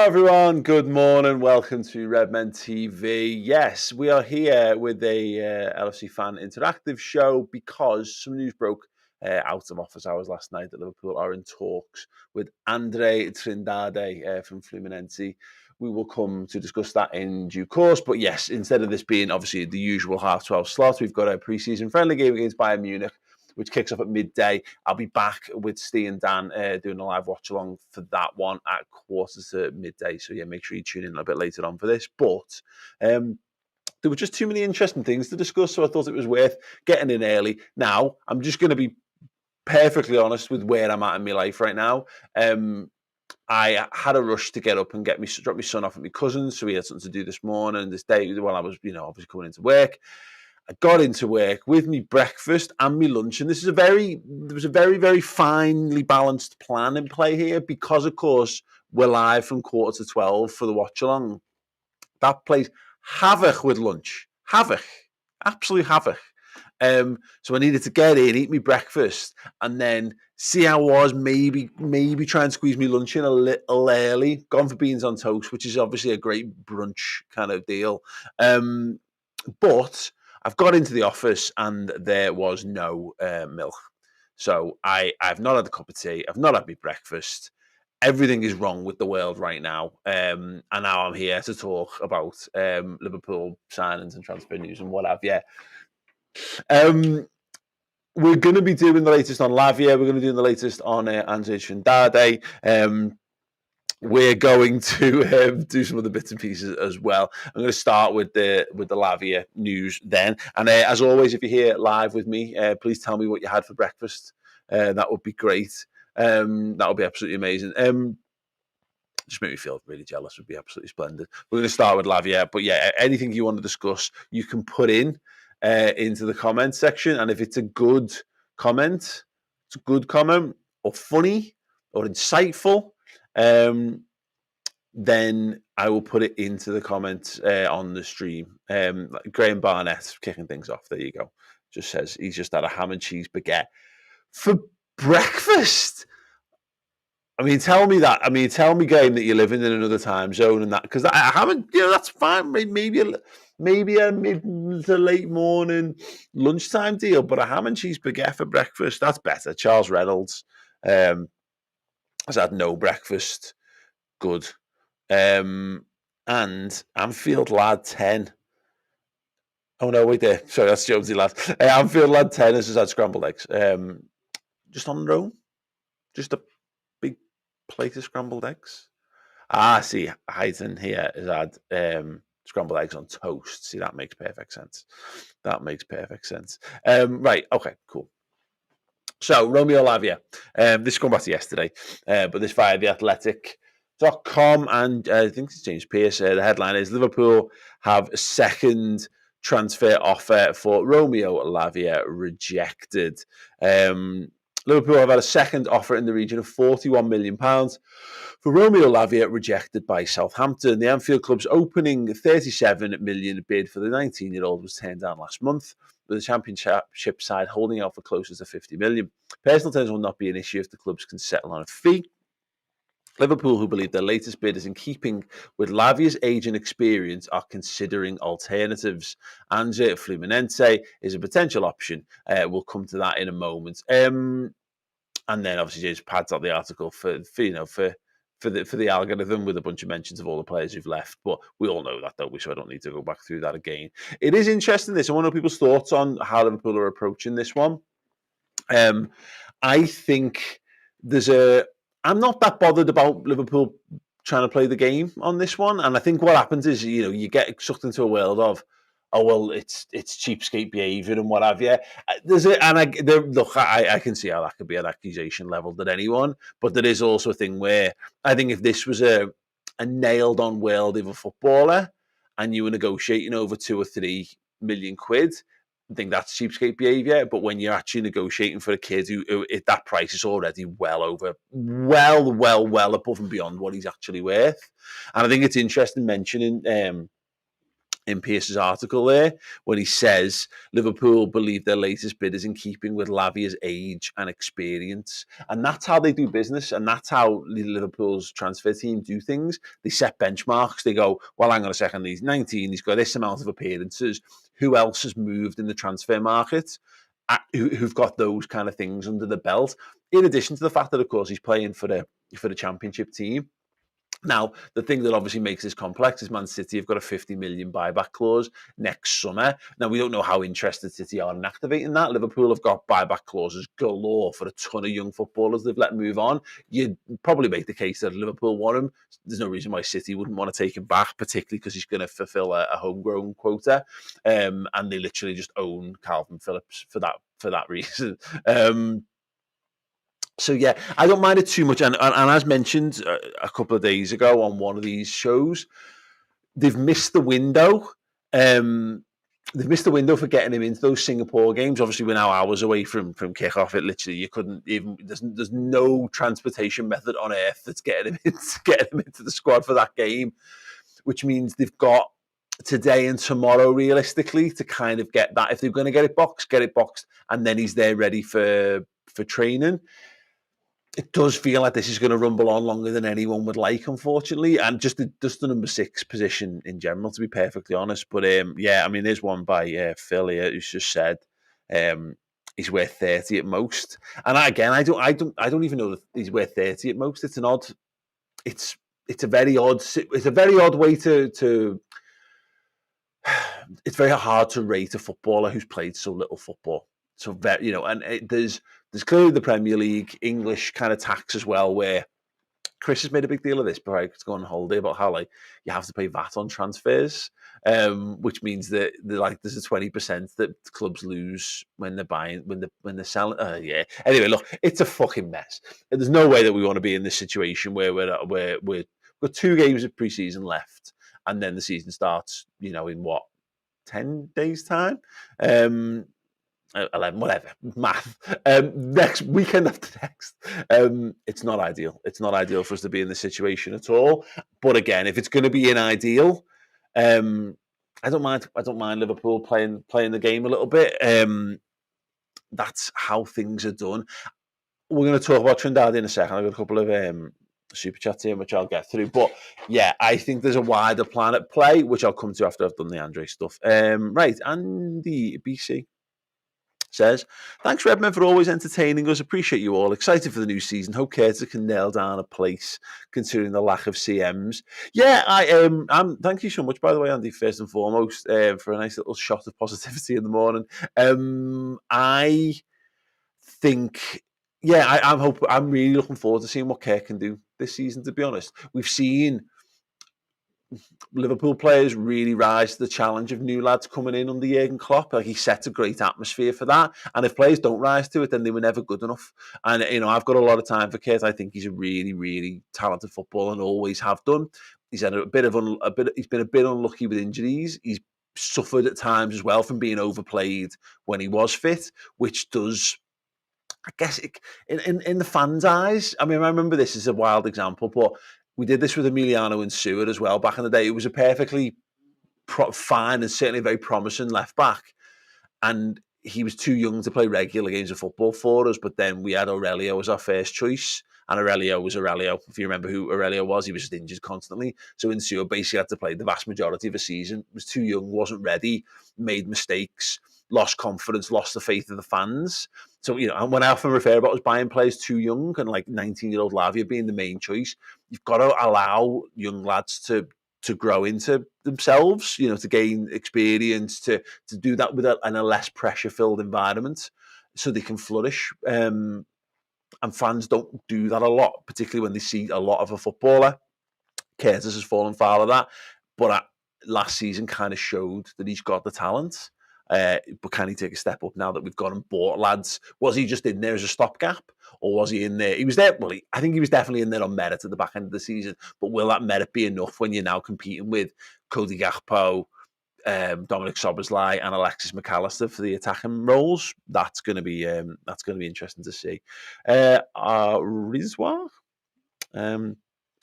everyone, good morning. Welcome to Redmen TV. Yes, we are here with a LFC fan interactive show because some news broke out of office hours last night that Liverpool are in talks with Andr from Fluminense. We will come to discuss that in due course. But yes, instead of this being obviously the usual 12:30 slot, we've got a pre-season friendly game against Bayern Munich, which kicks off at midday. I'll be back with Steve and Dan doing a live watch-along for that one at 12:45. So, yeah, make sure you tune in a little bit later on for this. But there were just too many interesting things to discuss, so I thought it was worth getting in early. Now, I'm just going to be perfectly honest with where I'm at in my life right now. I had a rush to get up and drop my son off at my cousin's, so he had something to do this morning, this day, while I was, obviously coming into work. I got into work with me breakfast and me lunch, and there was a very, very finely balanced plan in play here because, of course, we're live from 11:45 for the watch along. That plays havoc with lunch, absolute havoc. So I needed to get in, eat me breakfast, and then see how I was. Maybe try and squeeze me lunch in a little early. Gone for beans on toast, which is obviously a great brunch kind of deal. But I've got into the office and there was no milk. So I've not had a cup of tea. I've not had my breakfast. Everything is wrong with the world right now. And now I'm here to talk about Liverpool signings and transfer news and what have you. We're going to be doing the latest on Lavia. We're going to be doing the latest on Andr. We're going to do some other bits and pieces as well. I'm going to start with the Lavia news then. And as always, if you're here live with me, please tell me what you had for breakfast. That would be great. That would be absolutely amazing. Just make me feel really jealous. Would be absolutely splendid. We're going to start with Lavia. But yeah, anything you want to discuss, you can put into the comment section. And if it's a good comment, or funny or insightful, then I will put it into the comments on the stream. Graham Barnett kicking things off. There you go. Just says he's just had a ham and cheese baguette for breakfast. I mean, tell me, Graham, that you're living in another time zone and that, because I haven't, that's fine. Maybe a mid to late morning lunchtime deal, but a ham and cheese baguette for breakfast, that's better. Charles Reynolds has had no breakfast. Good. And Anfield Lad 10. Oh, no, wait there. Sorry, that's Jonesy Lad. Anfield Lad 10 has just had scrambled eggs. Just on their own. Just a big plate of scrambled eggs. See, Hayden here has had scrambled eggs on toast. See, that makes perfect sense. Right, okay, cool. So, Romeo Lavia. This came back to yesterday, but this via The Athletic.com, and I think it's James Pearce. The headline is Liverpool have a second transfer offer for Romeo Lavia rejected. Liverpool have had a second offer in the region of £41 million for Romeo Lavia rejected by Southampton. The Anfield club's opening £37 million bid for the 19-year-old was turned down last month, with the championship side holding out for closer to £50 million. Personal terms will not be an issue if the clubs can settle on a fee. Liverpool, who believe their latest bid is in keeping with Lavia's age and experience, are considering alternatives. Andr Fluminense is a potential option. We'll come to that in a moment. And then obviously James pads out the article for the algorithm with a bunch of mentions of all the players who've left. But we all know that, don't we? So I don't need to go back through that again. It is interesting, this. I want to know people's thoughts on how Liverpool are approaching this one. I think I'm not that bothered about Liverpool trying to play the game on this one. And I think what happens is, you get sucked into a world of, oh, well, it's cheapskate behaviour and what have you. I can see how that could be an accusation levelled at anyone. But there is also a thing where I think if this was a nailed-on world of a footballer and you were negotiating over 2 or 3 million quid, I think that's cheapskate behaviour. But when you're actually negotiating for a kid who that price is already well above and beyond what he's actually worth. And I think it's interesting mentioning in Pierce's article there, when he says Liverpool believe their latest bid is in keeping with Lavia's age and experience. And that's how they do business, and that's how Liverpool's transfer team do things. They set benchmarks. They go, well, hang on a second, he's 19, he's got this amount of appearances. Who else has moved in the transfer market who've got those kind of things under the belt? In addition to the fact that, of course, he's playing for the championship team. Now, the thing that obviously makes this complex is Man City have got a 50 million buyback clause next summer. Now, we don't know how interested City are in activating that. Liverpool have got buyback clauses galore for a ton of young footballers they've let move on. You'd probably make the case that Liverpool want him. There's no reason why City wouldn't want to take him back, particularly because he's going to fulfill a homegrown quota. And they literally just own Calvin Phillips for that reason. So, yeah, I don't mind it too much. And as mentioned a couple of days ago on one of these shows, they've missed the window. They've missed the window for getting him into those Singapore games. Obviously, we're now hours away from kickoff. It literally, you couldn't even, there's no transportation method on earth that's getting him into the squad for that game, which means they've got today and tomorrow, realistically, to kind of get that. If they're going to get it boxed, and then he's there ready for training. It does feel like this is going to rumble on longer than anyone would like, unfortunately, and just the number 6 position in general, to be perfectly honest. But yeah, I mean, there's one by Phil here who's just said he's worth 30 at most, and I don't even know that he's worth 30 at most. It's a very odd way to. It's very hard to rate a footballer who's played so little football. So very, and there's clearly the Premier League English kind of tax as well, where Chris has made a big deal of this before I could go on holiday about how you have to pay VAT on transfers, which means that there's a 20% that clubs lose when they're buying when they're selling. Yeah. Anyway, look, it's a fucking mess. There's no way that we want to be in this situation where we've got 2 games of pre-season left, and then the season starts. In what 10 days time. 11, whatever, math. Next weekend after next. It's not ideal. It's not ideal for us to be in this situation at all. But again, if it's going to be ideal, I don't mind. I don't mind Liverpool playing the game a little bit. That's how things are done. We're going to talk about Trindade in a second. I've got a couple of super chats here, which I'll get through. But yeah, I think there's a wider plan at play, which I'll come to after I've done the André stuff. Right, Andy BC says, thanks Redmen for always entertaining us. Appreciate you all. Excited for the new season. Hope Curtis can nail down a place considering the lack of CMs. Yeah, I'm thank you so much, by the way, Andy, first and foremost, for a nice little shot of positivity in the morning. I think, yeah, I'm really looking forward to seeing what Kerr can do this season, to be honest. We've seen Liverpool players really rise to the challenge of new lads coming in under Jurgen Klopp. He sets a great atmosphere for that. And if players don't rise to it, then they were never good enough. And, I've got a lot of time for Kurt. I think he's a really, really talented footballer and always have done. He's had he's been a bit unlucky with injuries. He's suffered at times as well from being overplayed when he was fit, which does, I guess, in the fans' eyes. I mean, I remember this is a wild example, but we did this with Emiliano and Seward as well back in the day. It was a perfectly fine and certainly very promising left back. And he was too young to play regular games of football for us. But then we had Aurelio as our first choice. And Aurelio was Aurelio. If you remember who Aurelio was, he was just injured constantly. So Insua basically had to play the vast majority of the season. Was too young, wasn't ready, made mistakes, lost confidence, lost the faith of the fans. So, and when I often refer about us buying players too young and like 19-year-old Lavia being the main choice, you've got to allow young lads to grow into themselves, to gain experience, to do that in a less pressure-filled environment so they can flourish. And fans don't do that a lot, particularly when they see a lot of a footballer. Curtis has fallen foul of that. But last season kind of showed that he's got the talent. But can he take a step up now that we've gone and bought lads? Was he just in there as a stopgap? Or was he in there? He was there. Well, I think he was definitely in there on merit at the back end of the season. But will that merit be enough when you're now competing with Cody Gakpo, Dominic Szoboszlai, and Alexis McAllister for the attacking roles? That's going to be interesting to see. Rizwa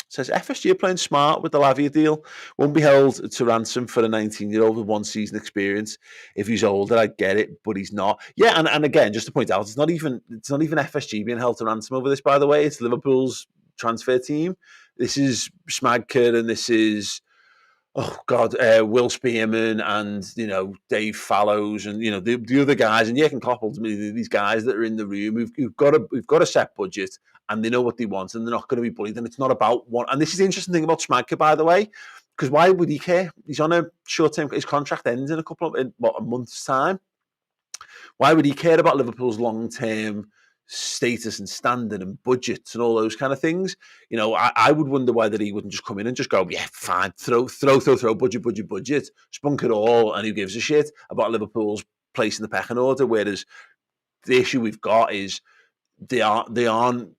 Says FSG are playing smart with the Lavia deal. Won't be held to ransom for a 19-year-old with one season experience. If he's older, I get it, but he's not. Yeah, and again, just to point out, it's not even FSG being held to ransom over this. By the way, it's Liverpool's transfer team. This is Smagker and this is Will Spearman and Dave Fallows and the other guys and Jurgen Klopp. Ultimately, these guys that are in the room, we've got a set budget and they know what they want and they're not going to be bullied. And it's not about one. And this is the interesting thing about Schmadker, by the way, because why would he care? He's on a short term. His contract ends in a month's time. Why would he care about Liverpool's long term status and standing and budgets and all those kind of things? I would wonder whether he wouldn't just come in and just go, yeah, fine, throw, budget, spunk it all, and who gives a shit about Liverpool's place in the pecking order? Whereas the issue we've got is they aren't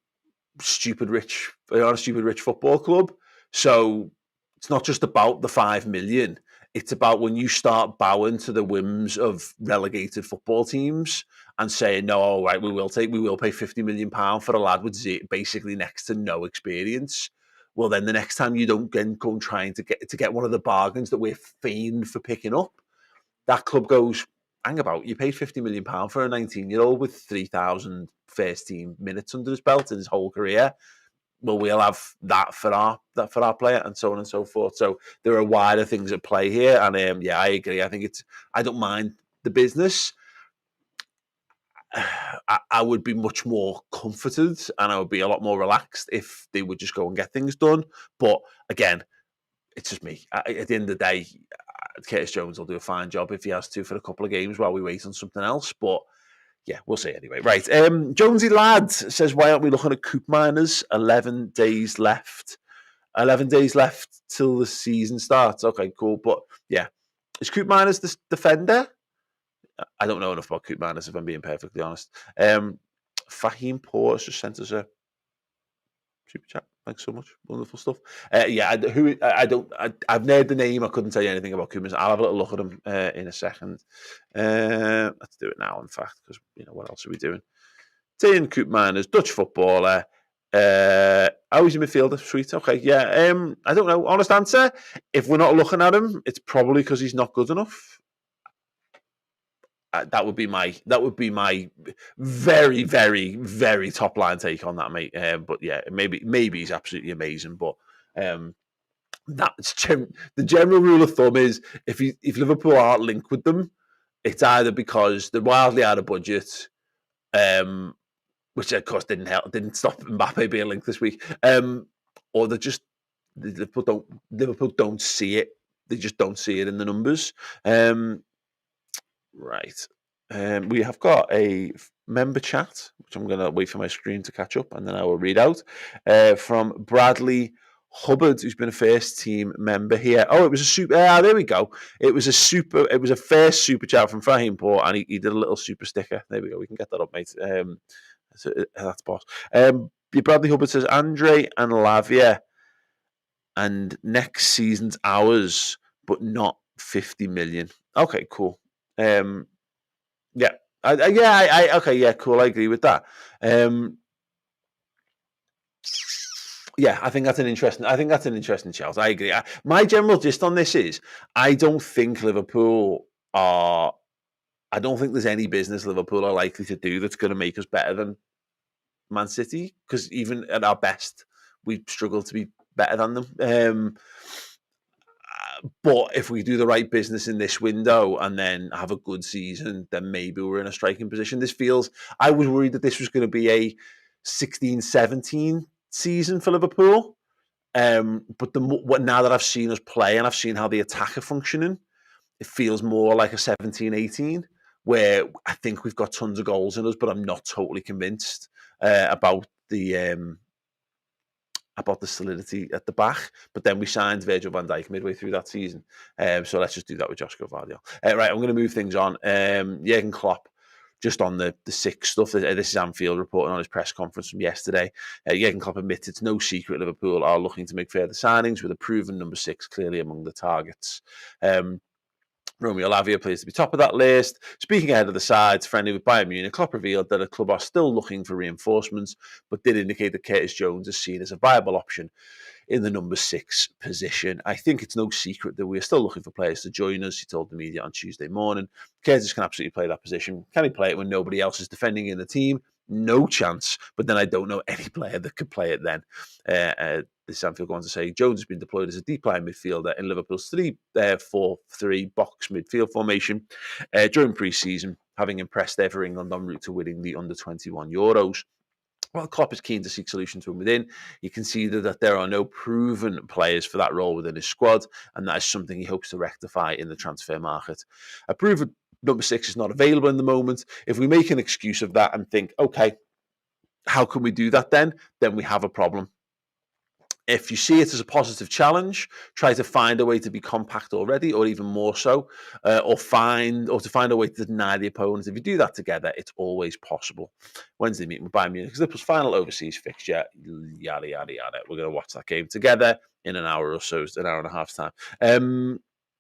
stupid rich. They are a stupid rich football club, so it's not just about the 5 million. It's about when you start bowing to the whims of relegated football teams and saying, no, all right, we will pay £50 million for a lad with basically next to no experience. Well, then the next time you don't go trying to get one of the bargains that we're famed for picking up, that club goes, hang about, you paid £50 million for a 19-year-old with 3,000 first team minutes under his belt in his whole career. Well, we'll have that for our player, and so on and so forth. So there are wider things at play here, and I agree. I don't mind the business. I would be much more comforted, and I would be a lot more relaxed if they would just go and get things done. But again, it's just me. At the end of the day, Curtis Jones will do a fine job if he has to for a couple of games while we wait on something else. But yeah, we'll see anyway. Right. Jonesy Lad says, why aren't we looking at Coop Miners? 11 days left. 11 days left till the season starts. Okay, cool. But yeah, is Coop Miners the defender? I don't know enough about Coop Miners, if I'm being perfectly honest. Fahim Poor has just sent us a super chat. Thanks so much. Wonderful stuff. I've heard the name. I couldn't tell you anything about Coop Miners. I'll have a little look at him in a second. Let's do it now, in fact, because what else are we doing? Tayin Coop Miners, Dutch footballer. He's a midfielder. Sweet. Okay, yeah. I don't know. Honest answer. If we're not looking at him, it's probably because he's not good enough. That would be my very, very, very top line take on that, mate. But yeah, maybe he's absolutely amazing. But that's the general rule of thumb is if Liverpool aren't linked with them, it's either because they're wildly out of budget, which of course didn't stop Mbappe being linked this week, or Liverpool don't see it. They just don't see it in the numbers. Right. We have got a member chat, which I'm going to wait for my screen to catch up, and then I will read out from Bradley Hubbard, who's been a first team member here. Oh, it was a super. There we go. It was a first super chat from Fahim Poor, and he did a little super sticker. There we go. We can get that up, mate. That's boss. Bradley Hubbard says Andr and Lavia, and next season's ours, but not 50 million. Okay, cool. Okay, cool. I agree with that. I think that's an interesting shout. I agree. My general gist on this is I don't think Liverpool are. I don't think there's any business Liverpool are likely to do that's going to make us better than Man City, because even at our best, we struggle to be better than them. But if we do the right business in this window and then have a good season, then maybe we're in a striking position. I was worried that this was going to be a 16-17 season for Liverpool. But now that I've seen us play and I've seen how the attack are functioning, it feels more like a 17-18, where I think we've got tons of goals in us, but I'm not totally convinced about the solidity at the back. But then we signed Virgil van Dijk midway through that season. So let's just do that with Joshua Gvardiol. Right, I'm going to move things on. Jurgen Klopp, just on the sick stuff. This is Anfield reporting on his press conference from yesterday. Jurgen Klopp admits it's no secret Liverpool are looking to make further signings, with a proven number 6 clearly among the targets. Romeo Lavia plays to be top of that list. Speaking ahead of the sides friendly with Bayern Munich, Klopp revealed that the club are still looking for reinforcements, but did indicate that Curtis Jones is seen as a viable option in the number 6 position. I think it's no secret that we're still looking for players to join us. He told the media on Tuesday morning. Curtis can absolutely play that position. Can he play it when nobody else is defending in the team? No chance. But then I don't know any player that could play it then. This Anfield go on to say Jones has been deployed as a deep line midfielder in Liverpool's 3-4-3 box midfield formation during pre-season, having impressed there for England en route to winning the under-21 Euros. While Klopp is keen to seek solutions from within, he conceded that there are no proven players for that role within his squad, and that is something he hopes to rectify in the transfer market. A proven number 6 is not available in the moment. If we make an excuse of that and think, okay, how can we do that then? Then we have a problem. If you see it as a positive challenge, try to find a way to be compact already, or even more so, or to find a way to deny the opponent. If you do that together, it's always possible. Wednesday meeting with Bayern Munich is Liverpool's final overseas fixture. Yada yada yada. We're going to watch that game together in an hour or so, an hour and a half's time.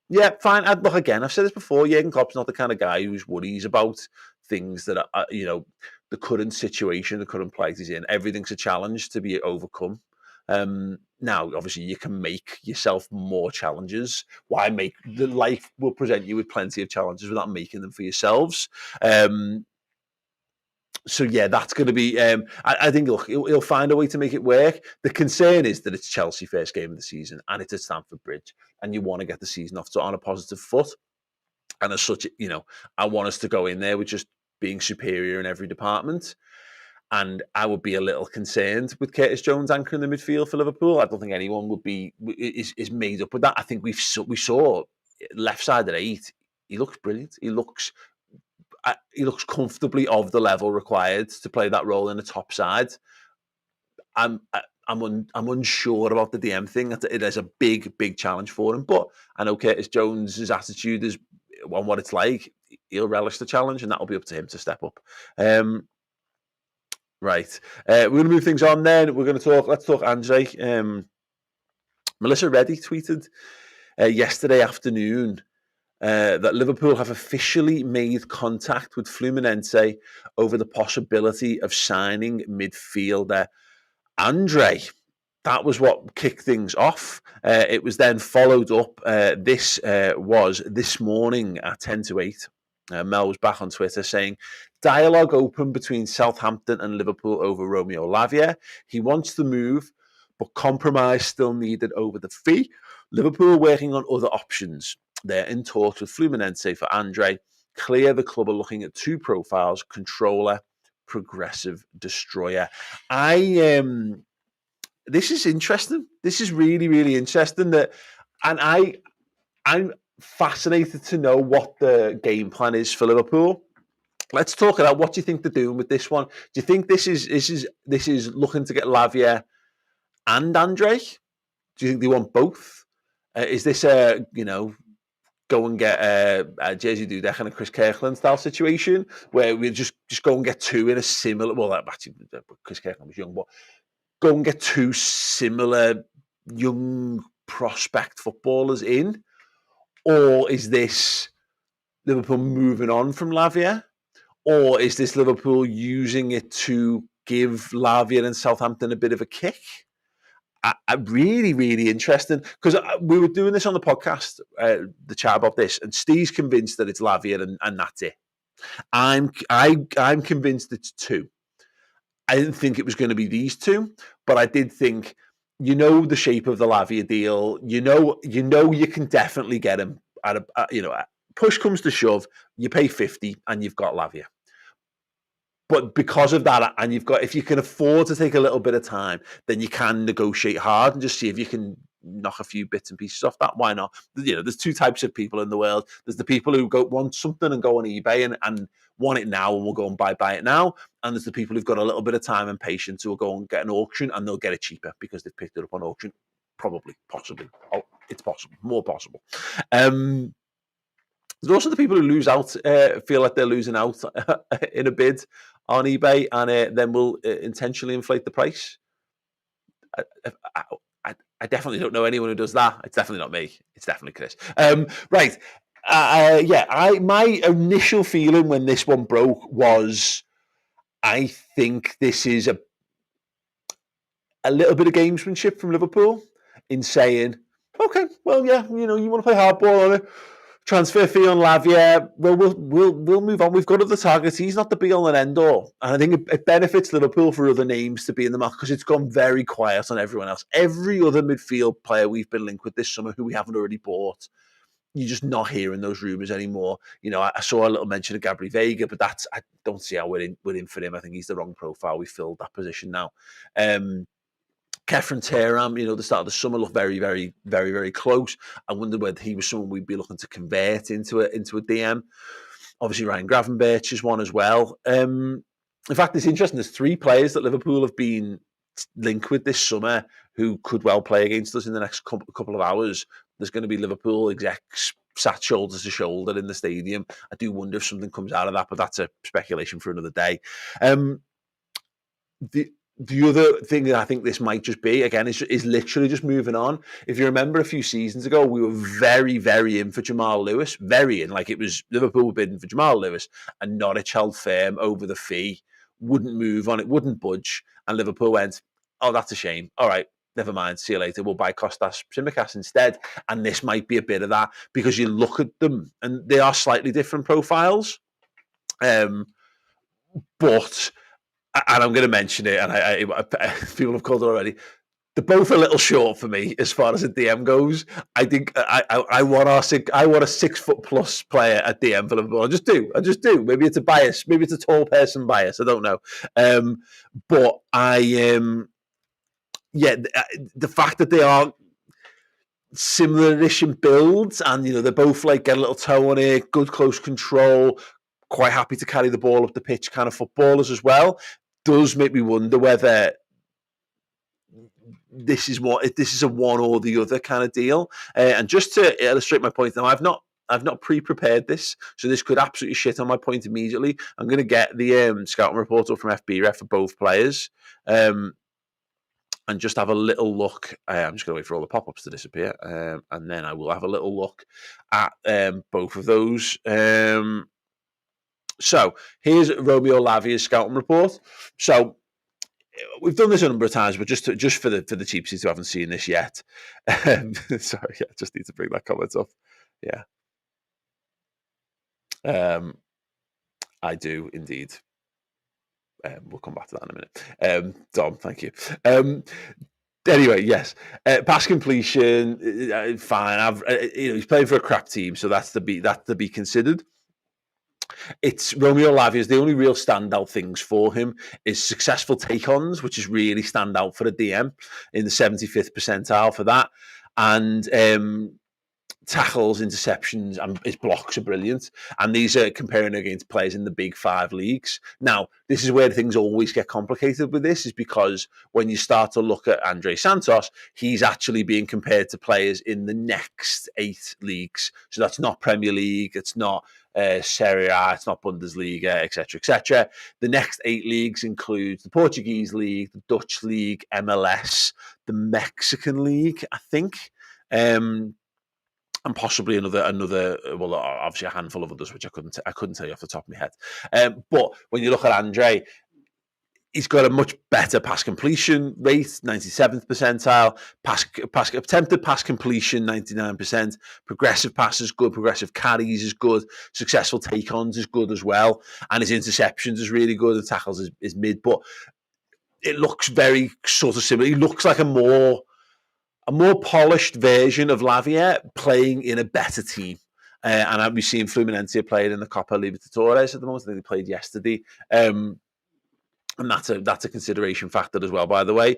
Yeah, fine. Look, again, I've said this before. Jurgen Klopp's not the kind of guy who's worries about things that are, the current situation, the current plight he's in. Everything's a challenge to be overcome. Now, obviously, you can make yourself more challenges. Why make the life will present you with plenty of challenges without making them for yourselves? So yeah, that's going to be. I think look, he'll find a way to make it work. The concern is that it's Chelsea first game of the season and it's at Stamford Bridge, and you want to get the season off on a positive foot. And as such, I want us to go in there with just being superior in every department. And I would be a little concerned with Curtis Jones anchoring the midfield for Liverpool. I don't think anyone is made up with that. I think we saw left side at 8. He looks brilliant. He looks comfortably of the level required to play that role in the top side. I'm unsure about the DM thing. It is a big challenge for him. But I know Curtis Jones's attitude is on what it's like. He'll relish the challenge, and that'll be up to him to step up. Right. We're going to move things on then. Let's talk Andr. Melissa Reddy tweeted yesterday afternoon that Liverpool have officially made contact with Fluminense over the possibility of signing midfielder Andr. That was what kicked things off. It was then followed up. This was this morning at 7:50. Mel was back on Twitter saying, dialogue open between Southampton and Liverpool over Romeo Lavia. He wants to move, but compromise still needed over the fee. Liverpool working on other options. They're in talks with Fluminense for Andr. Clear the club are looking at 2 profiles, controller, progressive destroyer. This is interesting. This is really, really interesting. I'm fascinated to know what the game plan is for Liverpool. Let's talk about what do you think they're doing with this one. Do you think this is looking to get Lavia and Andr? Do you think they want both? Is this go and get a Jerzy Dudek and a Chris Kirkland style situation where we just go and get 2 in a similar? Well, actually, Chris Kirkland was young, but go and get 2 similar young prospect footballers in. Or is this Liverpool moving on from Lavia? Or is this Liverpool using it to give Lavia and Southampton a bit of a kick? Really, really interesting. Because we were doing this on the podcast, the chat about this, and Steve's convinced that it's Lavia and that's it. I'm convinced it's 2. I didn't think it was going to be these 2, but I did think, the shape of the Lavia deal. You can definitely get him at push comes to shove, you pay 50 and you've got Lavia. But because of that, and if you can afford to take a little bit of time, then you can negotiate hard and just see if you can knock a few bits and pieces off that. Why not? There's 2 types of people in the world. There's the people who want something and go on eBay and want it now and will go and buy it now. And there's the people who've got a little bit of time and patience who will go and get an auction and they'll get it cheaper because they've picked it up on auction. Probably, possibly. Oh, it's possible, more possible. There's also the people who lose out, feel like they're losing out in a bid on eBay and then will intentionally inflate the price. I definitely don't know anyone who does that. It's definitely not me. It's definitely Chris. Right. My initial feeling when this one broke was, I think this is a little bit of gamesmanship from Liverpool. in saying, okay, well, yeah, you want to play hardball on it. Transfer fee on Lavia. Well, we'll move on. We've got other targets. He's not the be all and end all, and I think it benefits Liverpool for other names to be in the market because it's gone very quiet on everyone else. Every other midfield player we've been linked with this summer who we haven't already bought, you're just not hearing those rumours anymore. I saw a little mention of Gabriel Vega, but I don't see how we're in for him. I think he's the wrong profile. We filled that position now. Kefren Tehran, the start of the summer looked very, very, very, very close. I wonder whether he was someone we'd be looking to convert into a DM. Obviously, Ryan Gravenberch is one as well. In fact, it's interesting. There's 3 players that Liverpool have been linked with this summer who could well play against us in the next couple of hours. There's going to be Liverpool execs sat shoulder to shoulder in the stadium. I do wonder if something comes out of that, but that's a speculation for another day. The other thing that I think this might just be, again, is literally just moving on. If you remember a few seasons ago, we were very, very in for Jamal Lewis. Very in. Like, it was Liverpool were bidding for Jamal Lewis and Norwich held firm over the fee, wouldn't move on it, wouldn't budge. And Liverpool went, oh, that's a shame. All right, never mind. See you later. We'll buy Kostas Tsimikas instead. And this might be a bit of that because you look at them and they are slightly different profiles. But... and I'm going to mention it, and I people have called it already. They're both a little short for me as far as a DM goes. I think I want a 6-foot+ player at DM for Liverpool. I just do. Maybe it's a bias. Maybe it's a tall person bias. I don't know. But the fact that they are similar-ish in builds, and they're both like get a little toe on it, good close control, quite happy to carry the ball up the pitch, kind of footballers as well. Does make me wonder whether this is a one or the other kind of deal. And just to illustrate my point, now I've not pre-prepared this, so this could absolutely shit on my point immediately. I'm going to get the scouting report up from FBref for both players, and just have a little look. I'm just going to wait for all the pop-ups to disappear, and then I will have a little look at both of those. So here's Romeo Lavia's scouting report. So we've done this a number of times, but just for the cheapsies who haven't seen this yet. Sorry, I just need to bring that comment up. Yeah. I do indeed. We'll come back to that in a minute. Dom, thank you. Anyway, yes, pass completion, fine. He's playing for a crap team, so that's to be considered. It's Romeo Lavia's. The only real standout things for him is successful take-ons, which is really stand out for a DM in the 75th percentile for that, and tackles, interceptions, and his blocks are brilliant. And these are comparing against players in the big 5 leagues. Now, this is where things always get complicated with this, is because when you start to look at André Santos, he's actually being compared to players in the next 8 leagues. So that's not Premier League, it's not Serie A, it's not Bundesliga, etc., etc. The next 8 leagues include the Portuguese League, the Dutch League, MLS, the Mexican League, I think, and possibly another. Well, obviously a handful of others, which I couldn't tell you off the top of my head. But when you look at André, he's got a much better pass completion rate, 97th percentile. Attempted pass completion, 99%. Progressive passes good. Progressive carries is good. Successful take-ons is good as well. And his interceptions is really good. The tackles is mid. But it looks very sort of similar. He looks like a more polished version of Lavia playing in a better team. And I'll be seeing Fluminense playing in the Copa Libertadores at the moment. I think they played yesterday. And that's a consideration factor as well, by the way.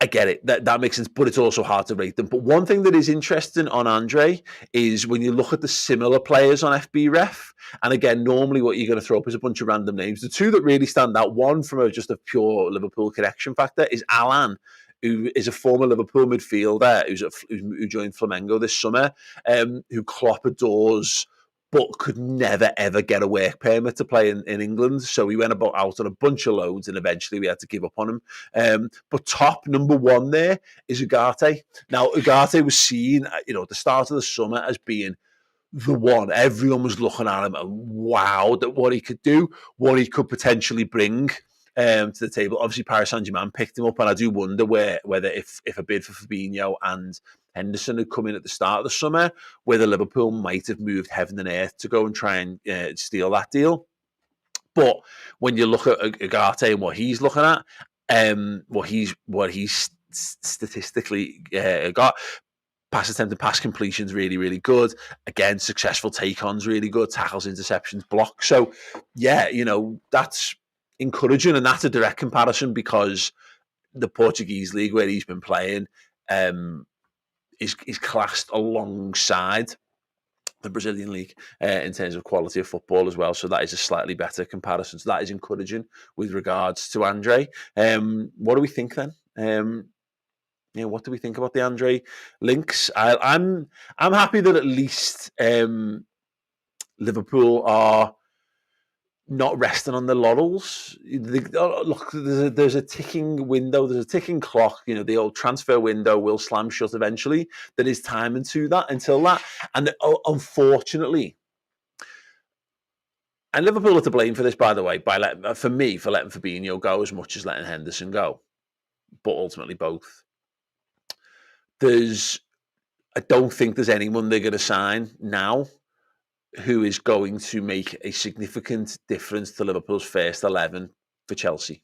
I get it. That makes sense, but it's also hard to rate them. But one thing that is interesting on André is when you look at the similar players on FBref, and again, normally what you're going to throw up is a bunch of random names. The 2 that really stand out, one from just a pure Liverpool connection factor, is Alan, who is a former Liverpool midfielder who joined Flamengo this summer, who Klopp adores, but could never, ever get a work permit to play in England. So he went out on a bunch of loans, and eventually we had to give up on him. But top number 1 there is Ugarte. Now, Ugarte was seen, at the start of the summer as being the one. Everyone was looking at him and wow, that what he could do, what he could potentially bring. to the table. Obviously, Paris Saint-Germain picked him up, and I do wonder whether if a bid for Fabinho and Henderson had come in at the start of the summer, whether Liverpool might have moved heaven and earth to go and try and steal that deal. But when you look at Ugarte and what he's looking at, what he's statistically got, pass attempt and pass completion's really, really good. Again, successful take-ons really good. Tackles, interceptions, blocks. So, yeah, that's encouraging, and that's a direct comparison because the Portuguese league where he's been playing is classed alongside the Brazilian league in terms of quality of football as well. So that is a slightly better comparison. So that is encouraging with regards to André. What do we think then? What do we think about the André links? I'm happy that at least Liverpool are not resting on the laurels. Look, there's a ticking window, there's a ticking clock. The old transfer window will slam shut eventually. There is time until that, and unfortunately, and Liverpool are to blame for this, by the way, for letting Fabinho go as much as letting Henderson go, but ultimately both. I don't think there's anyone they're going to sign now who is going to make a significant difference to Liverpool's first 11 for Chelsea.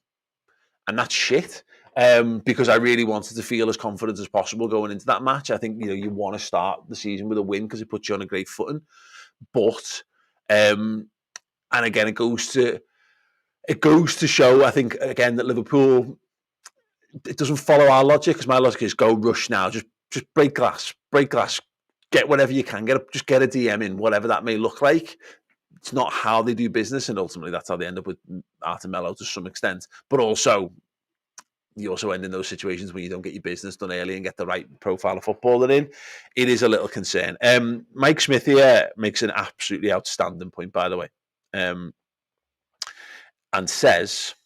And that's shit, because I really wanted to feel as confident as possible going into that match. I think, you want to start the season with a win because it puts you on a great footing. But, and again, it goes to show, I think, again, that Liverpool, it doesn't follow our logic, because my logic is go rush now, just break glass, get whatever you can, just get a DM in, whatever that may look like. It's not how they do business, and ultimately that's how they end up with Artemelo to some extent. But also, you also end in those situations where you don't get your business done early and get the right profile of footballer in. It is a little concern. Mike Smith here makes an absolutely outstanding point, by the way, and says,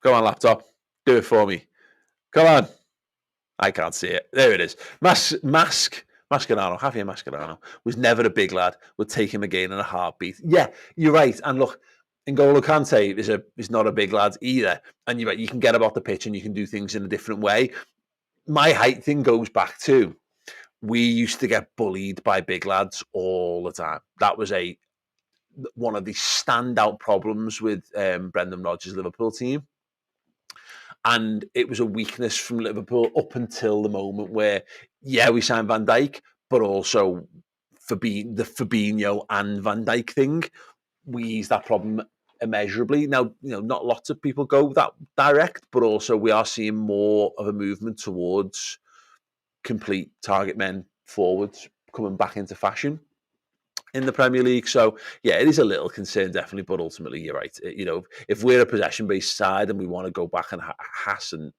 "Go on, laptop, do it for me. Come on." I can't see it. There it is. Mascherano, Javier Mascherano was never a big lad. Would take him again in a heartbeat. Yeah, you're right. And look, N'Golo Kante is not a big lad either. And you're right, you can get about the pitch and you can do things in a different way. My height thing goes back to, we used to get bullied by big lads all the time. That was one of the standout problems with Brendan Rodgers' Liverpool team. And it was a weakness from Liverpool up until the moment where, we signed Van Dijk, but also the Fabinho and Van Dijk thing, we eased that problem immeasurably. Now, not lots of people go that direct, but also we are seeing more of a movement towards complete target men forwards coming back into fashion in the Premier League. So, yeah, it is a little concern, definitely, but ultimately, you're right. If we're a possession-based side and we want to go back and harass and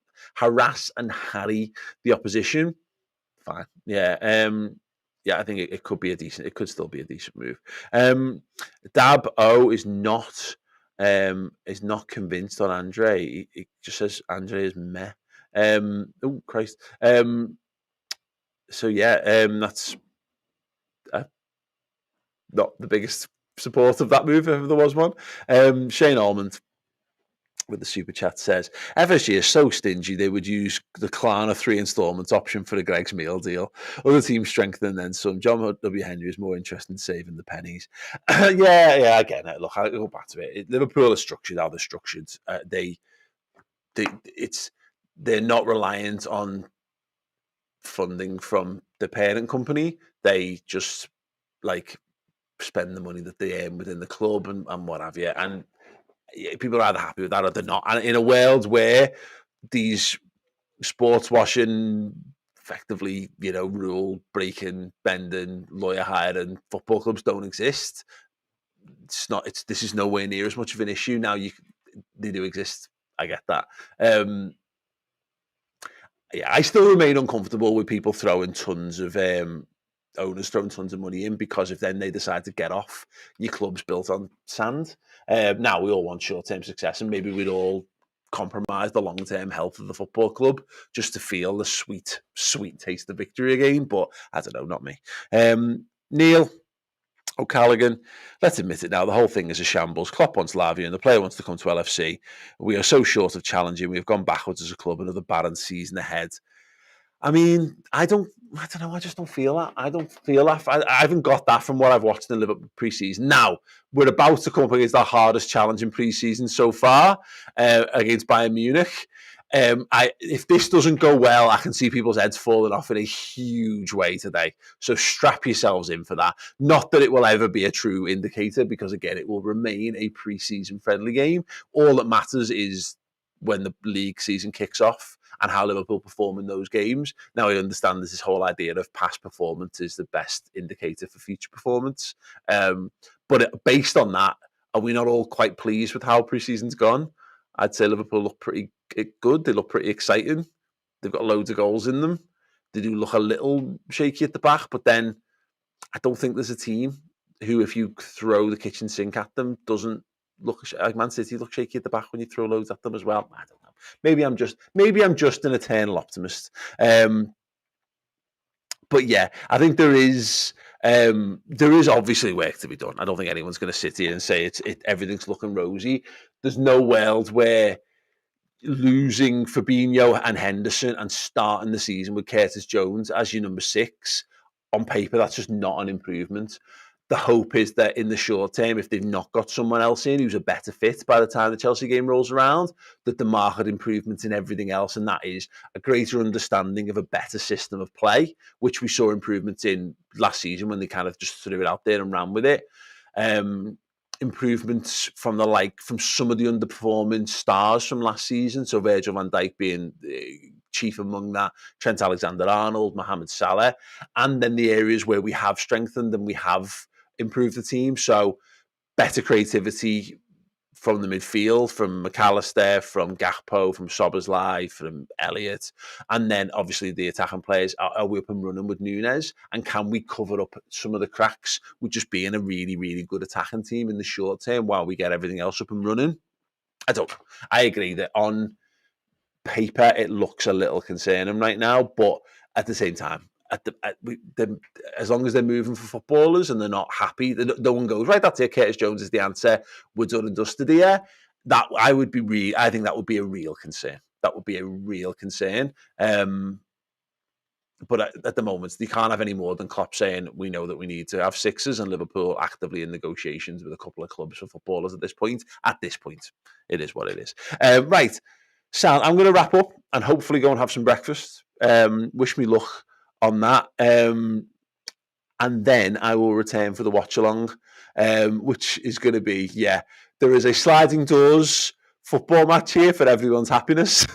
harry the opposition, fine. Yeah, I think it could still be a decent move. Dab O is not convinced on André. He just says André is meh. Oh, Christ. So, yeah, that's not the biggest support of that move, if there was one. Shane Almond with the super chat says, FSG is so stingy they would use the Klarna 3 installments option for a Greg's meal deal. Other teams strengthen then some. John W. Henry is more interested in saving the pennies. Yeah, again, look, I'll go back to it. Liverpool are structured how they're structured. They're not reliant on funding from the parent company. They just spend the money that they earn within the club and what have you. And people are either happy with that or they're not. And in a world where these sports washing, effectively, rule breaking, bending, lawyer hiring football clubs don't exist, this is nowhere near as much of an issue. Now they do exist. I get that. I still remain uncomfortable with people throwing tons of owners throwing tons of money in, because if then they decide to get off, your club's built on sand. Now we all want short-term success, and maybe we'd all compromise the long-term health of the football club just to feel the sweet taste of victory again. But I don't know, not me. Neil O'Callaghan, let's admit it now, the whole thing is a shambles. Klopp wants Lavia and the player wants to come to LFC. We are so short of challenging. We've gone backwards as a club, another barren season ahead. I mean, I don't know. I just don't feel that. I don't feel that. I haven't got that from what I've watched in Liverpool pre-season. Now, we're about to come up against our hardest challenge in pre-season so far, against Bayern Munich. If this doesn't go well, I can see people's heads falling off in a huge way today. So strap yourselves in for that. Not that it will ever be a true indicator, because again, it will remain a pre-season friendly game. All that matters is when the league season kicks off and how Liverpool perform in those games. Now, I understand there's this whole idea of past performance is the best indicator for future performance. But based on that, are we not all quite pleased with how pre-season's gone? I'd say Liverpool look pretty good. They look pretty exciting. They've got loads of goals in them. They do look a little shaky at the back, but then I don't think there's a team who, if you throw the kitchen sink at them, doesn't look like Man City look shaky at the back when you throw loads at them as well. I don't know. Maybe I'm just an eternal optimist. But yeah, I think there is obviously work to be done. I don't think anyone's going to sit here and say everything's looking rosy. There's no world where losing Fabinho and Henderson and starting the season with Curtis Jones as your number 6, on paper, that's just not an improvement. The hope is that in the short term, if they've not got someone else in who's a better fit by the time the Chelsea game rolls around, that the market improvements in everything else, and that is a greater understanding of a better system of play, which we saw improvements in last season when they kind of just threw it out there and ran with it. Improvements from some of the underperforming stars from last season. So Virgil van Dijk being chief among that, Trent Alexander-Arnold, Mohamed Salah, and then the areas where we have strengthened and we have improved the team. So better creativity from the midfield, from McAllister, from Gakpo, from Szoboszlai, from Elliott, and then obviously the attacking players. Are we up and running with Núñez? And can we cover up some of the cracks with just being a really, really good attacking team in the short term while we get everything else up and running? I agree that on paper it looks a little concerning right now, but at the same time, as long as they're moving for footballers and they're not happy, no one goes, right, that's it, Curtis Jones is the answer, we're done and dusted here. I think that would be a real concern. That would be a real concern. But at the moment, they can't have any more than Klopp saying, we know that we need to have 6s, and Liverpool actively in negotiations with a couple of clubs for footballers at this point. At this point, it is what it is. Right, Sal, I'm going to wrap up and hopefully go and have some breakfast. Wish me luck on that. And then I will return for the watch along, which is going to be, there is a sliding doors football match here for everyone's happiness.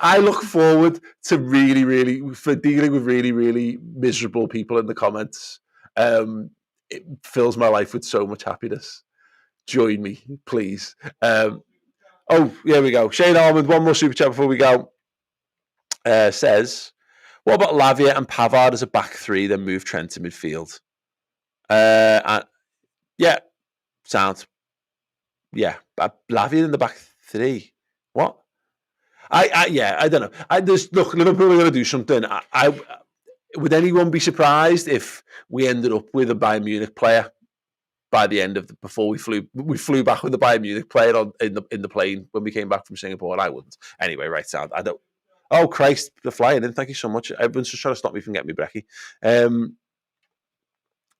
I look forward to for dealing with really, really miserable people in the comments. It fills my life with so much happiness. Join me, please. Here we go. Shane Almond, one more super chat before we go. Says, what about Lavia and Pavard as a back 3, then move Trent to midfield? Sound. Yeah, Lavia in the back 3. What? I don't know. Look, Liverpool are going to do something. Would anyone be surprised if we ended up with a Bayern Munich player by the end of before we flew back with the Bayern Munich player in the plane when we came back from Singapore? I wouldn't. Anyway, right, sound. I don't. Oh Christ, the flying in. Thank you so much. Everyone's just trying to stop me from getting me brekkie.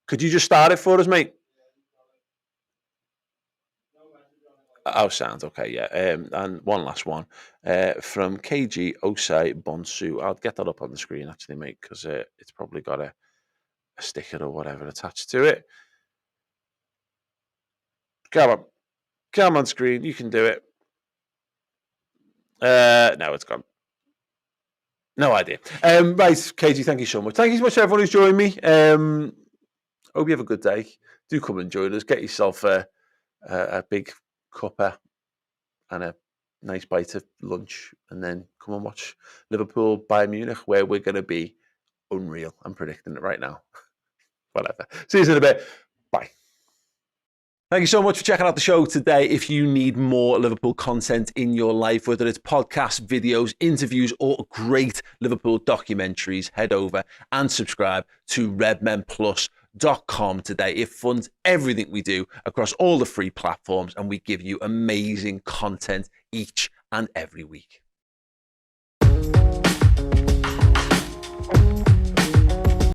Could you just start it for us, mate? Oh, sounds okay, yeah. And one last one from KG Osai Bonsu. I'll get that up on the screen, actually, mate, because it's probably got a sticker or whatever attached to it. Come on, screen. You can do it. No, it's gone. No idea. Right, KG, thank you so much. Thank you so much to everyone who's joined me. Hope you have a good day. Do come and join us. Get yourself a big cuppa and a nice bite of lunch, and then come and watch Liverpool Bayern Munich, where we're going to be unreal. I'm predicting it right now. Whatever. See you in a bit. Bye. Thank you so much for checking out the show today. If you need more Liverpool content in your life, whether it's podcasts, videos, interviews, or great Liverpool documentaries, head over and subscribe to redmenplus.com today. It funds everything we do across all the free platforms, and we give you amazing content each and every week.